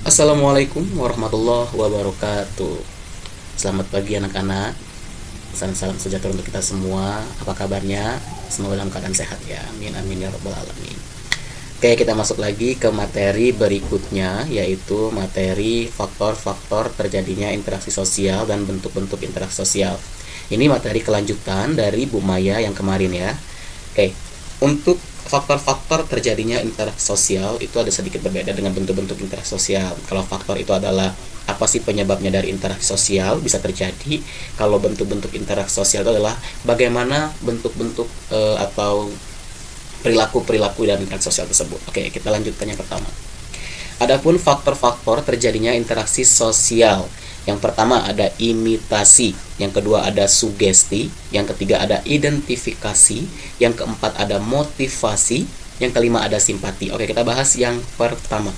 Assalamualaikum warahmatullahi wabarakatuh. Selamat pagi anak-anak. Salam sejahtera untuk kita semua. Apa kabarnya? Semoga dalam keadaan sehat ya. Amin amin ya rabbal alamin. Oke, kita masuk lagi ke materi berikutnya, yaitu materi faktor-faktor terjadinya interaksi sosial dan bentuk-bentuk interaksi sosial. Ini materi kelanjutan dari Bu Maya yang kemarin ya. Oke, untuk faktor-faktor terjadinya interaksi sosial itu ada sedikit berbeda dengan bentuk-bentuk interaksi sosial. Kalau faktor itu adalah apa sih penyebabnya dari interaksi sosial bisa terjadi. Kalau bentuk-bentuk interaksi sosial itu adalah bagaimana bentuk-bentuk atau perilaku-perilaku dan interaksi sosial tersebut. Oke, kita lanjutkan yang pertama. Adapun faktor-faktor terjadinya interaksi sosial. Yang pertama ada imitasi, yang kedua ada sugesti, yang ketiga ada identifikasi, yang keempat ada motivasi, yang kelima ada simpati. Oke, kita bahas yang pertama.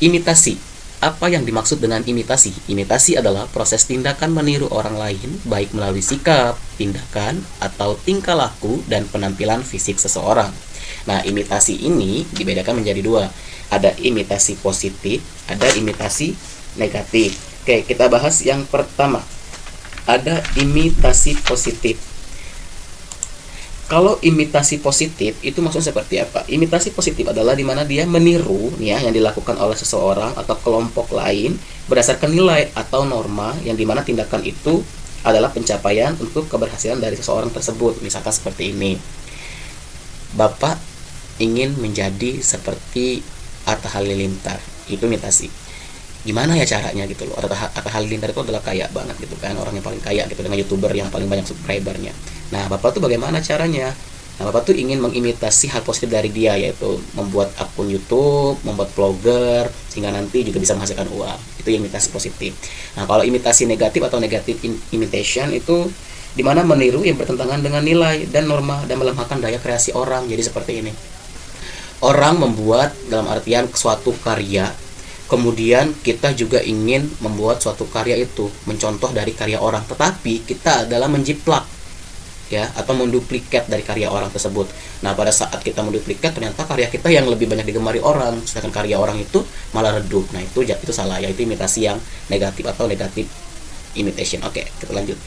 Imitasi. Apa yang dimaksud dengan imitasi? Imitasi adalah proses tindakan meniru orang lain, baik melalui sikap, tindakan, atau tingkah laku dan penampilan fisik seseorang. Nah, imitasi ini dibedakan menjadi dua. Ada imitasi positif, ada imitasi negatif. Oke, kita bahas yang pertama. Ada imitasi positif. Kalau imitasi positif itu maksudnya seperti apa? Imitasi positif adalah di mana dia meniru ya yang dilakukan oleh seseorang atau kelompok lain berdasarkan nilai atau norma yang di mana tindakan itu adalah pencapaian untuk keberhasilan dari seseorang tersebut. Misalkan seperti ini. Bapak ingin menjadi seperti Atta Halilintar. Itu imitasi. Gimana ya caranya gitu loh. Atta Halilintar itu adalah kaya banget gitu kan, orang yang paling kaya gitu, dengan YouTuber yang paling banyak subscribernya. Nah, Bapak tuh bagaimana caranya? Nah, Bapak tuh ingin mengimitasi hal positif dari dia, yaitu membuat akun YouTube, membuat vlogger, sehingga nanti juga bisa menghasilkan uang. Itu imitasi positif. Nah, kalau imitasi negatif atau negative imitation itu dimana meniru yang bertentangan dengan nilai dan norma dan melemahkan daya kreasi orang. Jadi seperti ini. Orang membuat dalam artian suatu karya, kemudian kita juga ingin membuat suatu karya itu mencontoh dari karya orang, tetapi kita adalah menjiplak ya atau menduplikat dari karya orang tersebut. Nah, pada saat kita menduplikat ternyata karya kita yang lebih banyak digemari orang, sedangkan karya orang itu malah redup. Nah, itu salah, yaitu imitasi yang negatif atau negatif imitation. Oke, kita lanjut.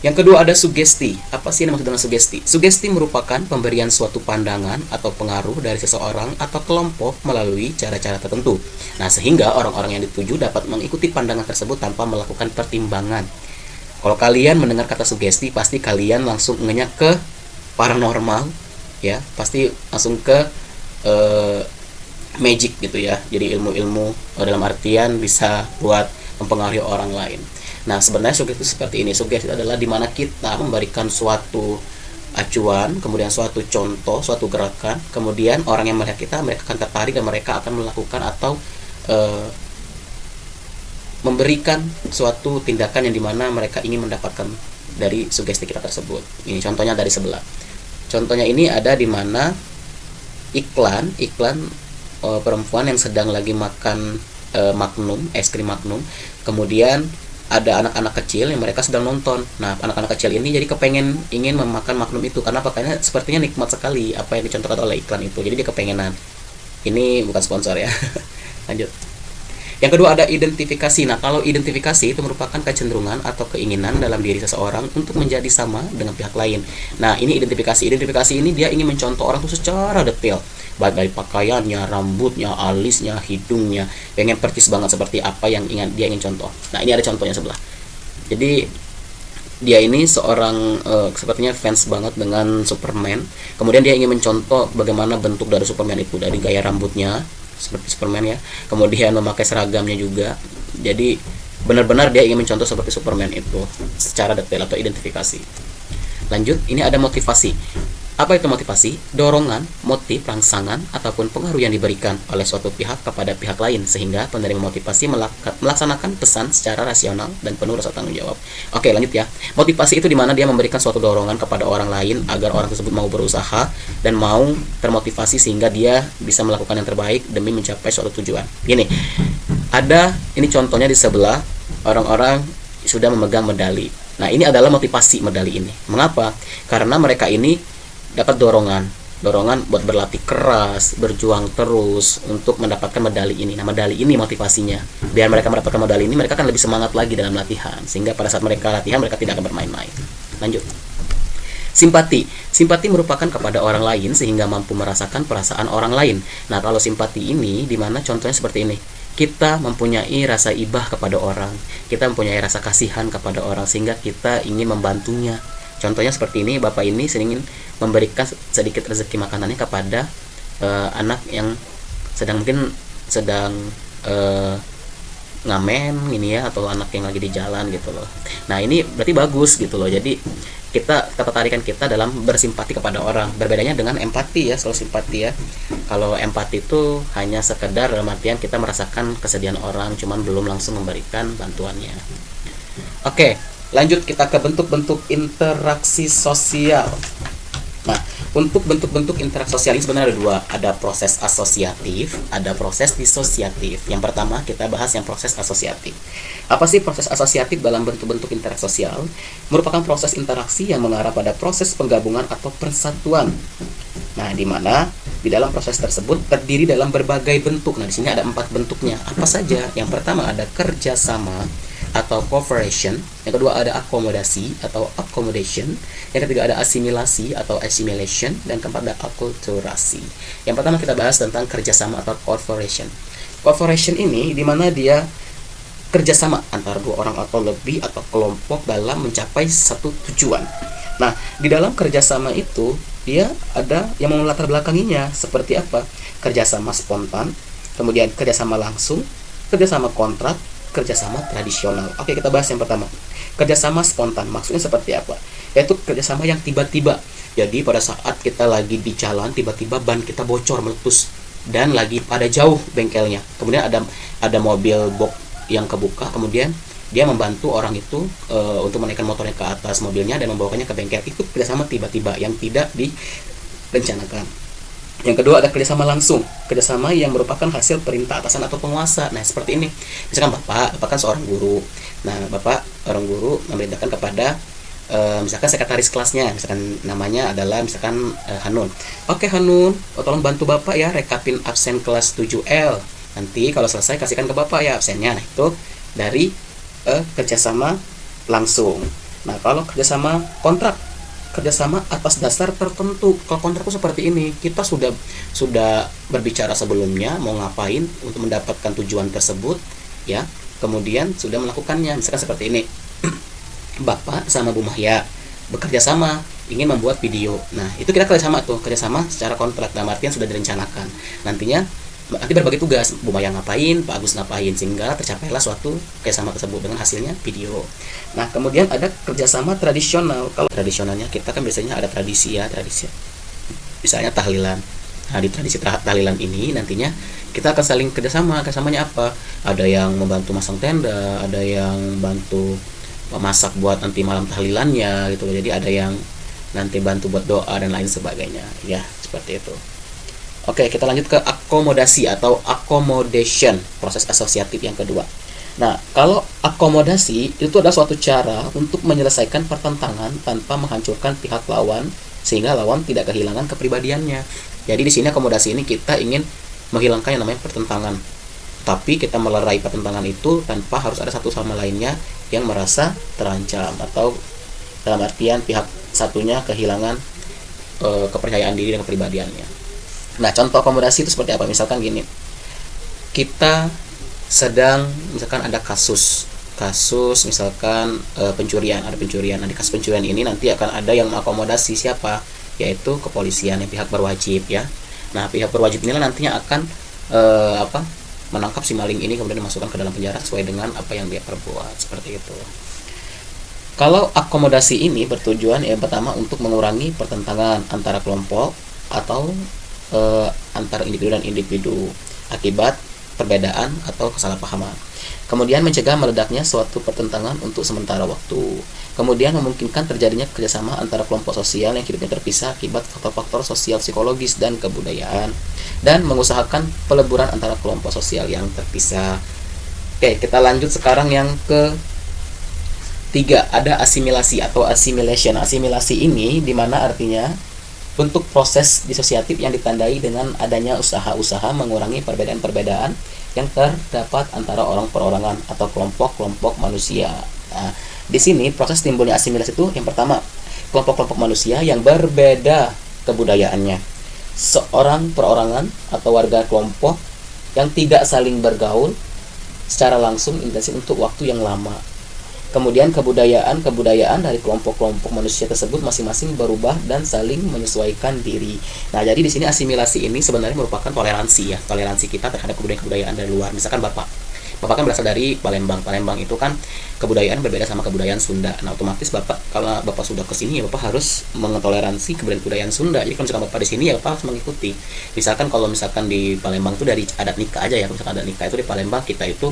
Yang kedua ada sugesti. Apa sih yang dimaksud dengan sugesti? Sugesti merupakan pemberian suatu pandangan atau pengaruh dari seseorang atau kelompok melalui cara-cara tertentu. Nah, sehingga orang-orang yang dituju dapat mengikuti pandangan tersebut tanpa melakukan pertimbangan. Kalau kalian mendengar kata sugesti, pasti kalian langsung ngenyak ke paranormal, ya, pasti langsung ke magic gitu ya. Jadi ilmu-ilmu dalam artian bisa buat mempengaruhi orang lain. Nah, sebenarnya sugesti itu seperti ini. Sugesti adalah dimana kita memberikan suatu acuan, kemudian suatu contoh, suatu gerakan, kemudian orang yang melihat kita, mereka akan tertarik dan mereka akan melakukan atau memberikan suatu tindakan yang dimana mereka ingin mendapatkan dari sugesti kita tersebut. Ini contohnya dari sebelah. Contohnya ini ada di mana iklan perempuan yang sedang lagi makan Magnum, es krim Magnum, kemudian ada anak-anak kecil yang mereka sedang nonton. Nah, anak-anak kecil ini jadi ingin memakan Magnum itu karena pakainya sepertinya nikmat sekali apa yang dicontohkan oleh iklan itu. Jadi dia kepengenan. Ini bukan sponsor ya. Lanjut. Yang kedua ada identifikasi. Nah, kalau identifikasi itu merupakan kecenderungan atau keinginan dalam diri seseorang untuk menjadi sama dengan pihak lain. Nah, ini identifikasi. Identifikasi ini dia ingin mencontoh orang itu secara detail, baik dari pakaiannya, rambutnya, alisnya, hidungnya, pengen persis banget seperti apa yang dia ingin contoh. Nah, ini ada contohnya sebelah. Jadi dia ini seorang sepertinya fans banget dengan Superman. Kemudian dia ingin mencontoh bagaimana bentuk dari Superman itu, dari gaya rambutnya seperti Superman ya, kemudian memakai seragamnya juga. Jadi benar-benar dia ingin mencontoh seperti Superman itu secara detail atau identifikasi. Lanjut, ini ada motivasi. Apa itu motivasi? Dorongan, motif, rangsangan, ataupun pengaruh yang diberikan oleh suatu pihak kepada pihak lain sehingga penerima motivasi melaksanakan pesan secara rasional dan penuh rasa tanggung jawab. Oke, lanjut ya. Motivasi itu dimana dia memberikan suatu dorongan kepada orang lain agar orang tersebut mau berusaha dan mau termotivasi sehingga dia bisa melakukan yang terbaik demi mencapai suatu tujuan. Gini, ini contohnya di sebelah orang-orang sudah memegang medali. Nah, ini adalah motivasi medali ini. Mengapa? Karena mereka ini dapat dorongan dorongan buat berlatih keras, berjuang terus untuk mendapatkan medali ini. Nah, medali ini motivasinya. Biar mereka mendapatkan medali ini, mereka akan lebih semangat lagi dalam latihan, sehingga pada saat mereka latihan mereka tidak akan bermain-main. Lanjut. Simpati. Simpati merupakan kepada orang lain sehingga mampu merasakan perasaan orang lain. Nah, kalau simpati ini dimana contohnya seperti ini. Kita mempunyai rasa ibah kepada orang, kita mempunyai rasa kasihan kepada orang sehingga kita ingin membantunya. Contohnya seperti ini, bapak ini ingin memberikan sedikit rezeki makanannya kepada anak yang mungkin sedang ngamen ini ya, atau anak yang lagi di jalan gitu loh. Nah, ini berarti bagus gitu loh. Jadi ketertarikan kita dalam bersimpati kepada orang. Berbedanya dengan empati ya, selalu simpati ya. Kalau empati itu hanya sekedar dalam artian kita merasakan kesedihan orang, cuman belum langsung memberikan bantuannya. Oke, lanjut kita ke bentuk-bentuk interaksi sosial. Nah, untuk bentuk-bentuk interaksi sosial ini sebenarnya ada dua. Ada proses asosiatif, ada proses disosiatif. Yang pertama kita bahas yang proses asosiatif. Apa sih proses asosiatif dalam bentuk-bentuk interaksi sosial? Merupakan proses interaksi yang mengarah pada proses penggabungan atau persatuan. Nah, di mana di dalam proses tersebut terdiri dalam berbagai bentuk. Nah, di sini ada 4 bentuknya. Apa saja? Yang pertama ada kerjasama atau cooperation, yang kedua ada akomodasi atau accommodation, yang ketiga ada asimilasi atau assimilation, dan keempat ada akulturasi. Yang pertama kita bahas tentang kerjasama atau cooperation. Cooperation ini dimana dia kerjasama antara 2 orang atau lebih atau kelompok dalam mencapai satu tujuan. Nah, di dalam kerjasama itu dia ada yang melatar belakanginya seperti apa? Kerjasama spontan, kemudian kerjasama langsung, kerjasama kontrak, kerjasama tradisional. Oke, kita bahas yang pertama. Kerjasama spontan, maksudnya seperti apa? Yaitu kerjasama yang tiba-tiba. Jadi pada saat kita lagi di jalan, tiba-tiba ban kita bocor, meletus, dan lagi pada jauh bengkelnya. Kemudian ada mobil box yang kebuka, kemudian dia membantu orang itu untuk menaikkan motornya ke atas mobilnya dan membawakannya ke bengkel. Itu kerjasama tiba-tiba yang tidak direncanakan. Yang kedua ada kerjasama langsung, kerjasama yang merupakan hasil perintah atasan atau penguasa. Nah, seperti ini. Misalkan bapak kan seorang guru. Nah, bapak orang guru memerintahkan kepada misalkan sekretaris kelasnya, misalkan namanya adalah misalkan Hanun. Oke Hanun, tolong bantu bapak ya rekapin absen kelas 7L. Nanti kalau selesai kasihkan ke bapak ya absennya. Nah, itu dari kerjasama langsung. Nah, kalau kerjasama kontrak, kerjasama atas dasar tertentu. Kalau kontrak itu seperti ini, kita sudah berbicara sebelumnya mau ngapain untuk mendapatkan tujuan tersebut, ya. Kemudian sudah melakukannya. Misalkan seperti ini, Bapak sama Bu Mahya bekerja sama ingin membuat video. Nah, itu kita kerjasama secara kontrak. Dalam artian sudah direncanakan. Nanti berbagi tugas, Bu Maya ngapain, Pak Agus ngapain, sehingga tercapailah suatu kerjasama tersebut dengan hasilnya video. Nah, kemudian ada kerjasama tradisional. Kalau tradisionalnya kita kan biasanya ada tradisi, misalnya tahlilan. Nah, di tradisi tahlilan ini nantinya kita akan saling kerjasamanya apa? Ada yang membantu masang tenda, ada yang bantu masak buat nanti malam tahlilannya gitu. Jadi ada yang nanti bantu buat doa dan lain sebagainya, ya seperti itu. Oke, kita lanjut ke akomodasi atau accommodation, proses asosiatif yang kedua. Nah, kalau akomodasi itu adalah suatu cara untuk menyelesaikan pertentangan tanpa menghancurkan pihak lawan sehingga lawan tidak kehilangan kepribadiannya. Jadi di sini akomodasi ini kita ingin menghilangkan yang namanya pertentangan. Tapi kita melerai pertentangan itu tanpa harus ada satu sama lainnya yang merasa terancam atau dalam artian pihak satunya kehilangan kepercayaan diri dan kepribadiannya. Nah, contoh akomodasi itu seperti apa? Misalkan gini, kita sedang misalkan ada kasus misalkan pencurian. Nah, di kasus pencurian ini nanti akan ada yang mengakomodasi siapa? Yaitu kepolisian, yang pihak berwajib ya. Nah, pihak berwajib inilah nantinya akan menangkap si maling ini kemudian dimasukkan ke dalam penjara sesuai dengan apa yang dia perbuat, seperti itu. Kalau akomodasi ini bertujuan yang pertama untuk mengurangi pertentangan antara kelompok atau antara individu dan individu akibat perbedaan atau kesalahpahaman. Kemudian mencegah meledaknya suatu pertentangan untuk sementara waktu. Kemudian memungkinkan terjadinya kerjasama antara kelompok sosial yang hidupnya terpisah akibat faktor-faktor sosial, psikologis, dan kebudayaan. Dan mengusahakan peleburan antara kelompok sosial yang terpisah. Oke, kita lanjut sekarang yang ketiga, ada asimilasi atau assimilation. Asimilasi ini dimana artinya bentuk proses disosiatif yang ditandai dengan adanya usaha-usaha mengurangi perbedaan-perbedaan yang terdapat antara orang perorangan atau kelompok-kelompok manusia. Nah, di sini proses timbulnya asimilasi itu yang pertama, kelompok-kelompok manusia yang berbeda kebudayaannya. Seorang perorangan atau warga kelompok yang tidak saling bergaul secara langsung intensif untuk waktu yang lama. Kemudian kebudayaan dari kelompok-kelompok manusia tersebut masing-masing berubah dan saling menyesuaikan diri. Nah, jadi di sini asimilasi ini sebenarnya merupakan toleransi ya, toleransi kita terhadap kebudayaan dari luar. Misalkan Bapak kan berasal dari Palembang. Palembang itu kan kebudayaan berbeda sama kebudayaan Sunda. Nah, otomatis kalau Bapak sudah ke sini ya Bapak harus mengetoleransi kebudayaan Sunda. Jadi kalau misalkan Bapak di sini ya Bapak harus mengikuti. Misalkan kalau misalkan di Palembang itu dari adat nikah aja ya. Kalau misalkan adat nikah itu di Palembang kita itu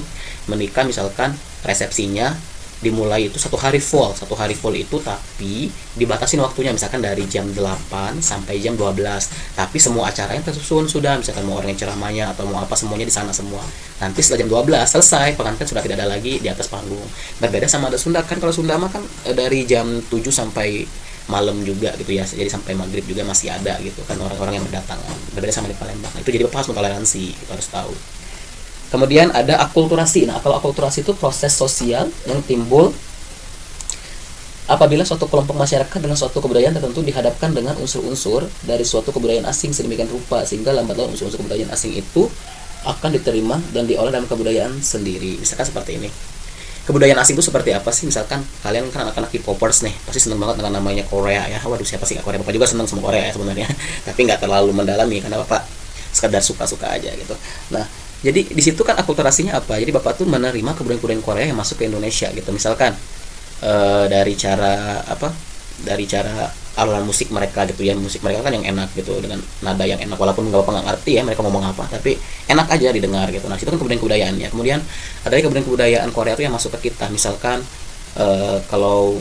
menikah misalkan resepsinya dimulai itu satu hari full itu, tapi dibatasin waktunya misalkan dari jam 8 sampai jam 12, tapi semua acaranya tersusun sudah, misalkan mau orang yang ceramahnya atau mau apa semuanya di sana semua. Nanti setelah jam 12 selesai pengantin sudah tidak ada lagi di atas panggung. Berbeda sama ada Sunda kan, kalau Sunda mah kan dari jam 7 sampai malam juga gitu ya, jadi sampai maghrib juga masih ada gitu kan orang-orang yang berdatangan. Berbeda sama di Palembang. Itu jadi Bapak harus mentoleransi, kita harus tahu. Kemudian ada akulturasi. Nah, kalau akulturasi itu proses sosial yang timbul apabila suatu kelompok masyarakat dengan suatu kebudayaan tertentu dihadapkan dengan unsur-unsur dari suatu kebudayaan asing sedemikian rupa sehingga lambat laun unsur-unsur kebudayaan asing itu akan diterima dan diolah dalam kebudayaan sendiri. Misalkan seperti ini. Kebudayaan asing itu seperti apa sih? Misalkan kalian kan anak-anak K-popers nih, pasti seneng banget dengan namanya Korea ya. Waduh, siapa sih gak Korea? Bapak juga seneng sama Korea ya sebenarnya. Tapi nggak terlalu mendalami karena Bapak sekedar suka-suka aja gitu. Nah, jadi di situ kan akulturasinya apa? Jadi Bapak tuh menerima kebudayaan Korea yang masuk ke Indonesia gitu. Misalkan dari cara alunan musik mereka gitu ya. Musik mereka kan yang enak gitu dengan nada yang enak walaupun Bapak nggak ngerti ya mereka ngomong apa, tapi enak aja didengar gitu. Nah, itu kan kebudayaannya. Kemudian ada kebudayaan Korea tuh yang masuk ke kita. Misalkan kalau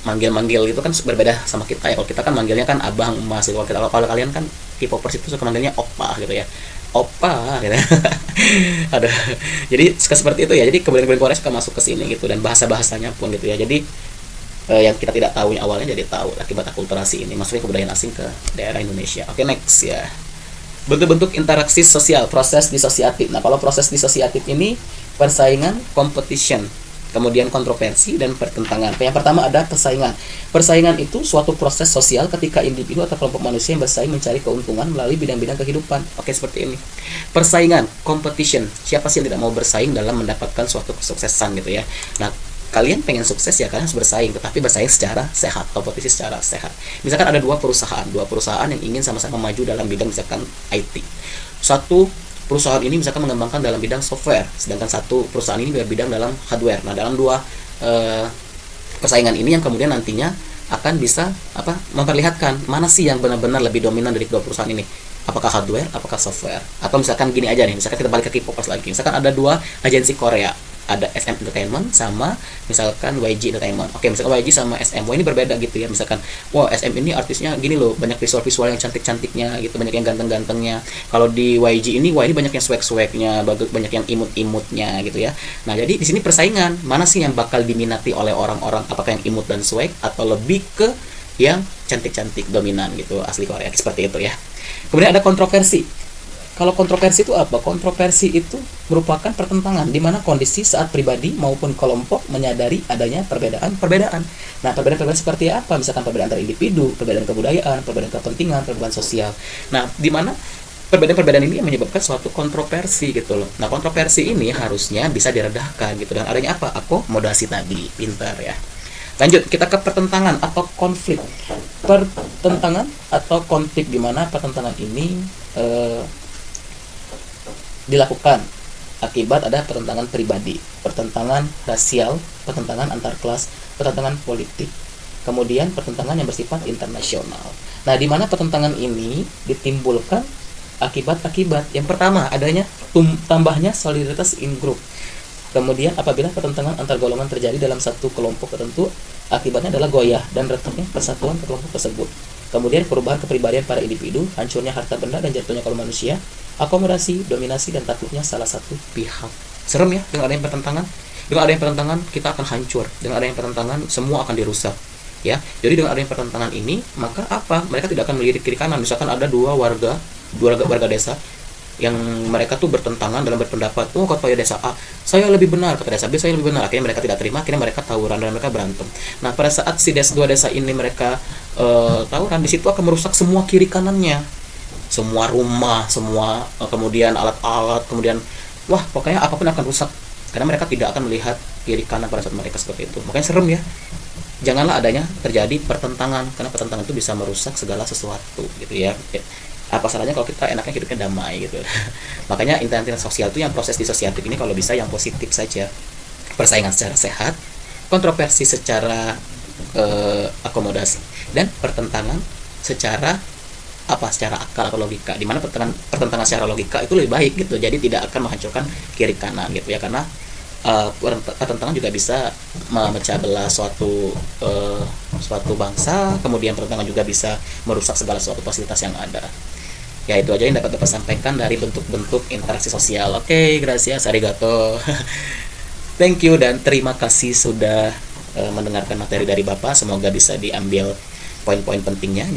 manggil gitu kan berbeda sama kita ya. Kalau kita kan manggilnya kan abang, emas gitu. Kalau kalian kan K-popers itu suka manggilnya oppa gitu ya. Oppa gitu. Ada. Jadi seperti itu ya. Jadi kebudayaan Korea suka masuk ke sini gitu dan bahasa-bahasanya pun gitu ya. Jadi yang kita tidak tahu awalnya jadi tahu akibat akulturasi ini masuknya kebudayaan asing ke daerah Indonesia. Oke, next ya. Bentuk-bentuk interaksi sosial, proses disosiatif. Nah, kalau proses disosiatif ini persaingan, competition, kemudian kontroversi dan pertentangan. Yang pertama ada persaingan. Persaingan itu suatu proses sosial ketika individu atau kelompok manusia yang bersaing mencari keuntungan melalui bidang-bidang kehidupan. Oke, seperti ini. Persaingan, competition. Siapa sih yang tidak mau bersaing dalam mendapatkan suatu kesuksesan gitu ya. Nah, kalian pengen sukses ya kalian harus bersaing, tetapi bersaing secara sehat, kompetisi secara sehat. Misalkan ada dua perusahaan yang ingin sama-sama maju dalam bidang misalkan IT. Satu perusahaan ini misalkan mengembangkan dalam bidang software, sedangkan satu perusahaan ini berbidang dalam hardware. Nah, dalam dua persaingan ini yang kemudian nantinya akan bisa memperlihatkan mana sih yang benar-benar lebih dominan dari kedua perusahaan ini. Apakah hardware, apakah software? Atau misalkan gini aja nih, misalkan kita balik ke K-popers lagi. Misalkan ada dua agensi Korea, ada SM Entertainment sama misalkan YG Entertainment. Oke, misalkan YG sama SM, wah ini berbeda gitu ya. Misalkan, wah SM ini artisnya gini loh, banyak visual yang cantik-cantiknya gitu, banyak yang ganteng-gantengnya. Kalau di YG ini, wah ini banyak yang swag-swagnya, banyak yang imut-imutnya gitu ya. Nah, jadi di sini persaingan, mana sih yang bakal diminati oleh orang-orang, apakah yang imut dan swag atau lebih ke yang cantik-cantik dominan gitu asli Korea, seperti itu ya. Kemudian ada kontroversi. Kalau kontroversi itu apa? Kontroversi itu merupakan pertentangan di mana kondisi saat pribadi maupun kelompok menyadari adanya perbedaan. Nah, perbedaan seperti apa? Misalkan perbedaan antar individu, perbedaan kebudayaan, perbedaan kepentingan, perbedaan sosial. Nah, di mana perbedaan ini yang menyebabkan suatu kontroversi gitu loh. Nah, kontroversi ini harusnya bisa diredahkan gitu. Dan adanya apa? Akomodasi tadi. Pintar ya. Lanjut, kita ke pertentangan atau konflik. Pertentangan atau konflik di mana pertentangan ini dilakukan akibat ada pertentangan pribadi, pertentangan rasial, pertentangan antar kelas, pertentangan politik, kemudian pertentangan yang bersifat internasional. Nah, di mana pertentangan ini ditimbulkan akibat-akibat. Yang pertama, adanya tambahnya solidaritas in group. Kemudian apabila pertentangan antar golongan terjadi dalam satu kelompok tertentu, akibatnya adalah goyah dan retaknya persatuan kelompok tersebut. Kemudian perubahan kepribadian para individu, hancurnya harta benda dan jatuhnya kaum manusia, akomodasi, dominasi dan takluknya salah satu pihak. Serem ya, dengan adanya pertentangan. Dengan adanya pertentangan kita akan hancur. Dengan adanya pertentangan semua akan dirusak. ya. Jadi dengan adanya pertentangan ini, maka apa? Mereka tidak akan melirik kiri kanan. Misalkan ada dua warga desa yang mereka tuh bertentangan dalam berpendapat. Oh, kata desa A saya lebih benar, kata desa B saya lebih benar. Akhirnya mereka tidak terima, akhirnya mereka tawuran dan mereka berantem. Nah, pada saat si dua desa ini mereka tawuran, di situ akan merusak semua kiri kanannya, semua rumah, semua kemudian alat-alat, kemudian wah pokoknya apapun akan rusak karena mereka tidak akan melihat kiri kanan pada saat mereka seperti itu. Makanya serem ya. Janganlah adanya terjadi pertentangan, karena pertentangan itu bisa merusak segala sesuatu gitu ya. Apa salahnya kalau kita enaknya hidupnya damai gitu. Makanya interaksi sosial itu yang proses disosiatif ini kalau bisa yang positif saja, persaingan secara sehat, kontroversi secara akomodasi, dan pertentangan secara secara akal atau logika, dimana pertentangan secara logika itu lebih baik gitu, jadi tidak akan menghancurkan kiri kanan gitu ya, karena pertentangan juga bisa memecah belah suatu bangsa, kemudian pertentangan juga bisa merusak segala suatu fasilitas yang ada. Ya itu aja yang dapat Bapak sampaikan dari bentuk-bentuk interaksi sosial. Oke, gracias, arigato. Thank you dan terima kasih sudah mendengarkan materi dari Bapak. Semoga bisa diambil poin-poin pentingnya.